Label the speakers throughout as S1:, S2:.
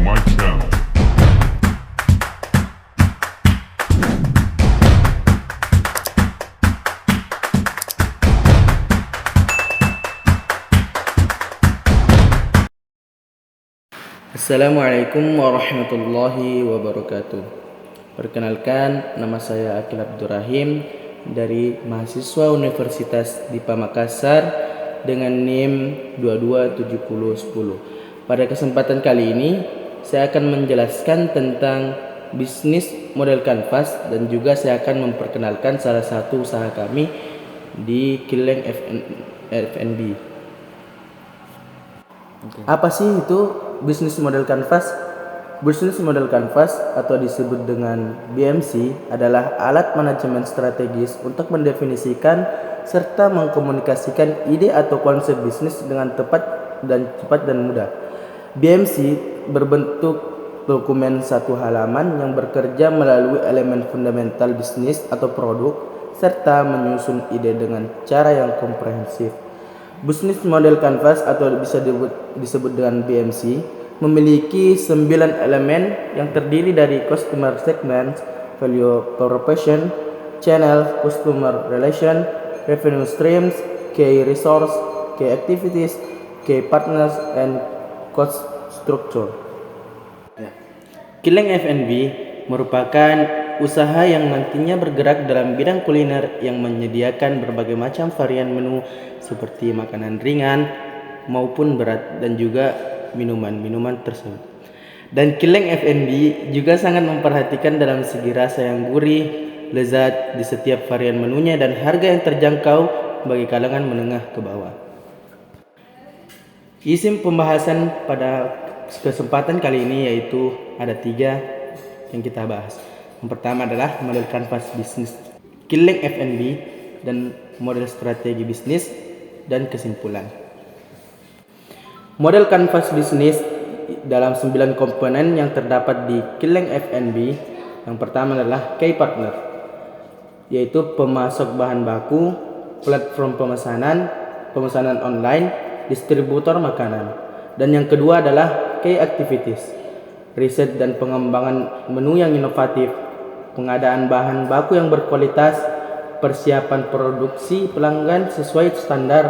S1: my channel.
S2: Assalamualaikum warahmatullahi wabarakatuh. Perkenalkan, nama saya Akil Abdurrahim dari mahasiswa Universitas Dipa Makassar dengan NIM 227010. Pada kesempatan kali ini, saya akan menjelaskan tentang bisnis model kanvas dan juga saya akan memperkenalkan salah satu usaha kami di Kileng F&B. Apa sih itu bisnis model kanvas? Bisnis model kanvas atau disebut dengan BMC adalah alat manajemen strategis untuk mendefinisikan serta mengkomunikasikan ide atau konsep bisnis dengan cepat dan mudah. BMC berbentuk dokumen satu halaman yang bekerja melalui elemen fundamental bisnis atau produk serta menyusun ide dengan cara yang komprehensif. Bisnis model kanvas atau bisa disebut dengan BMC memiliki 9 elemen yang terdiri dari customer segment, value proposition, channel, customer relation, revenue streams, key resource, key activities, key partners, and cost structure. Kileng F&B merupakan usaha yang nantinya bergerak dalam bidang kuliner yang menyediakan berbagai macam varian menu seperti makanan ringan maupun berat dan juga minuman tersebut. Dan Kileng F&B juga sangat memperhatikan dalam segi rasa yang gurih, lezat di setiap varian menunya dan harga yang terjangkau bagi kalangan menengah ke bawah. Isi pembahasan pada kesempatan kali ini yaitu ada 3 yang kita bahas. Yang pertama adalah model kanvas bisnis Kileng F&B dan model strategi bisnis dan kesimpulan. Model kanvas bisnis dalam 9 komponen yang terdapat di Kileng F&B. Yang pertama adalah key partner, yaitu pemasok bahan baku, platform pemesanan online, distributor makanan. Dan yang kedua adalah key activities, riset dan pengembangan menu yang inovatif, pengadaan bahan baku yang berkualitas, persiapan produksi pelanggan sesuai standar,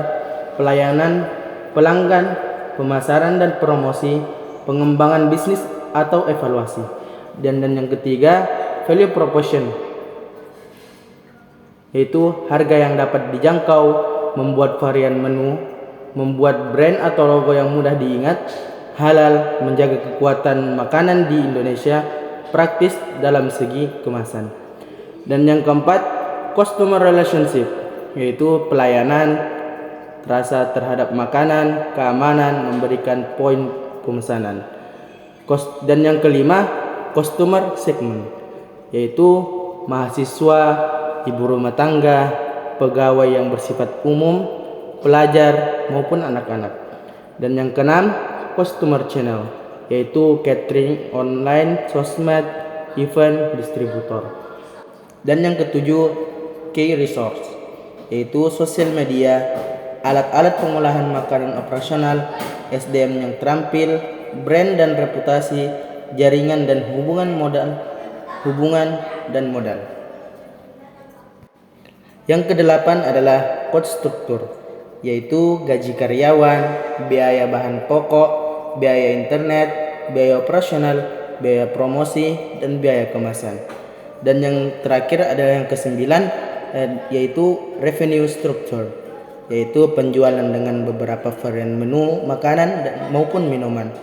S2: pelayanan pelanggan, pemasaran dan promosi, pengembangan bisnis atau evaluasi. Dan yang ketiga, value proposition, yaitu harga yang dapat dijangkau, membuat varian menu, membuat brand atau logo yang mudah diingat, halal, menjaga kekuatan makanan di Indonesia, praktis dalam segi kemasan. Dan yang keempat, customer relationship, yaitu pelayanan, rasa terhadap makanan, keamanan, memberikan poin pemesanan. Dan yang kelima, customer segment, yaitu mahasiswa, ibu rumah tangga, pegawai yang bersifat umum, pelajar maupun anak-anak. Dan yang keenam, customer channel, yaitu catering, online, sosmed, event, distributor. Dan yang ketujuh, key resource, yaitu sosial media, alat-alat pengolahan makanan operasional, SDM yang terampil, brand dan reputasi, jaringan dan hubungan dan modal. Yang kedelapan adalah cost structure, yaitu gaji karyawan, biaya bahan pokok, biaya internet, biaya operasional, biaya promosi, dan biaya kemasan. Dan yang terakhir adalah yang kesembilan, yaitu revenue structure, yaitu penjualan dengan beberapa varian menu makanan maupun minuman,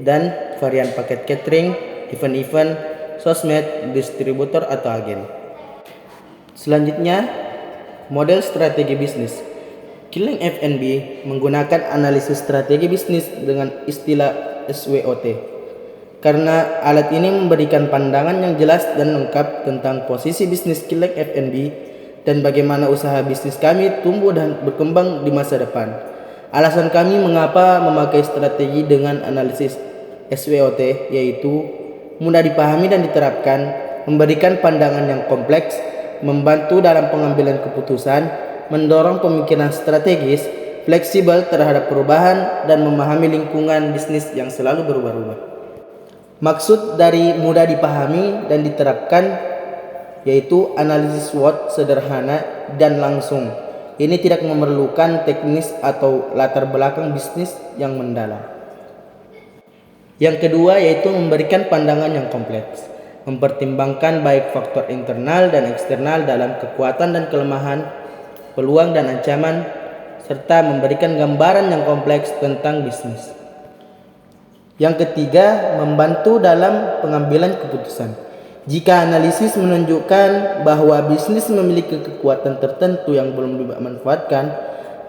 S2: dan varian paket catering, event-event, sosmed, distributor atau agen. Selanjutnya, model strategi bisnis. Kileng F&B menggunakan analisis strategi bisnis dengan istilah SWOT, karena alat ini memberikan pandangan yang jelas dan lengkap tentang posisi bisnis Kileng F&B dan bagaimana usaha bisnis kami tumbuh dan berkembang di masa depan. Alasan kami mengapa memakai strategi dengan analisis SWOT yaitu mudah dipahami dan diterapkan, memberikan pandangan yang kompleks, membantu dalam pengambilan keputusan, mendorong pemikiran strategis, fleksibel terhadap perubahan dan memahami lingkungan bisnis yang selalu berubah-ubah. Maksud dari mudah dipahami dan diterapkan yaitu analisis SWOT sederhana dan langsung. Ini tidak memerlukan teknis atau latar belakang bisnis yang mendalam. Yang kedua yaitu memberikan pandangan yang kompleks, mempertimbangkan baik faktor internal dan eksternal dalam kekuatan dan kelemahan, peluang dan ancaman, serta memberikan gambaran yang kompleks tentang bisnis. Yang ketiga, membantu dalam pengambilan keputusan. Jika analisis menunjukkan bahwa bisnis memiliki kekuatan tertentu yang belum dimanfaatkan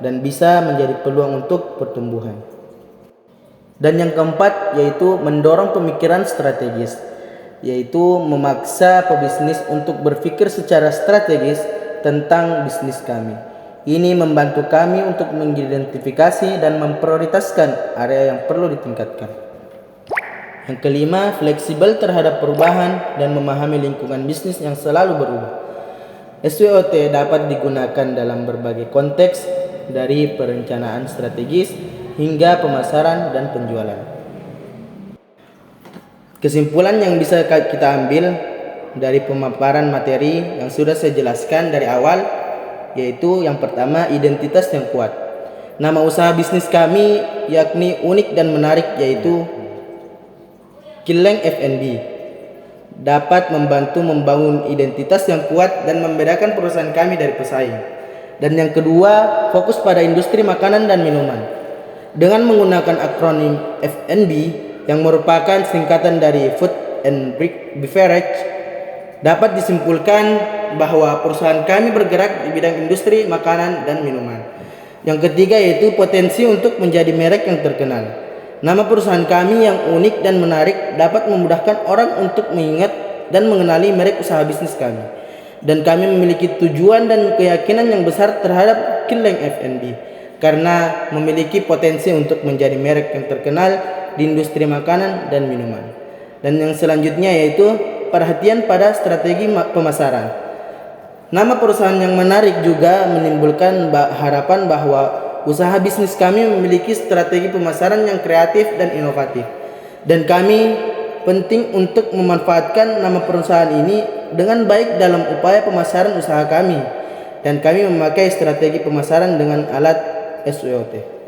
S2: dan bisa menjadi peluang untuk pertumbuhan. Dan yang keempat yaitu mendorong pemikiran strategis, yaitu memaksa pebisnis untuk berpikir secara strategis tentang bisnis kami. Ini membantu kami untuk mengidentifikasi dan memprioritaskan area yang perlu ditingkatkan. Yang kelima, fleksibel terhadap perubahan dan memahami lingkungan bisnis yang selalu berubah. SWOT dapat digunakan dalam berbagai konteks, dari perencanaan strategis hingga pemasaran dan penjualan. Kesimpulan yang bisa kita ambil dari pemaparan materi yang sudah saya jelaskan dari awal yaitu yang pertama, identitas yang kuat. Nama usaha bisnis kami yakni unik dan menarik yaitu Kileng F&B. Dapat membantu membangun identitas yang kuat dan membedakan perusahaan kami dari pesaing. Dan yang kedua, fokus pada industri makanan dan minuman. Dengan menggunakan akronim F&B yang merupakan singkatan dari Food and Beverage, dapat disimpulkan bahwa perusahaan kami bergerak di bidang industri makanan dan minuman. Yang ketiga yaitu potensi untuk menjadi merek yang terkenal. Nama perusahaan kami yang unik dan menarik dapat memudahkan orang untuk mengingat dan mengenali merek usaha bisnis kami. Dan kami memiliki tujuan dan keyakinan yang besar terhadap Kileng F&B karena memiliki potensi untuk menjadi merek yang terkenal di industri makanan dan minuman. Dan yang selanjutnya yaitu perhatian pada strategi pemasaran. Nama perusahaan yang menarik juga menimbulkan harapan bahwa usaha bisnis kami memiliki strategi pemasaran yang kreatif dan inovatif. Dan kami penting untuk memanfaatkan nama perusahaan ini dengan baik dalam upaya pemasaran usaha kami. Dan kami memakai strategi pemasaran dengan alat SWOT.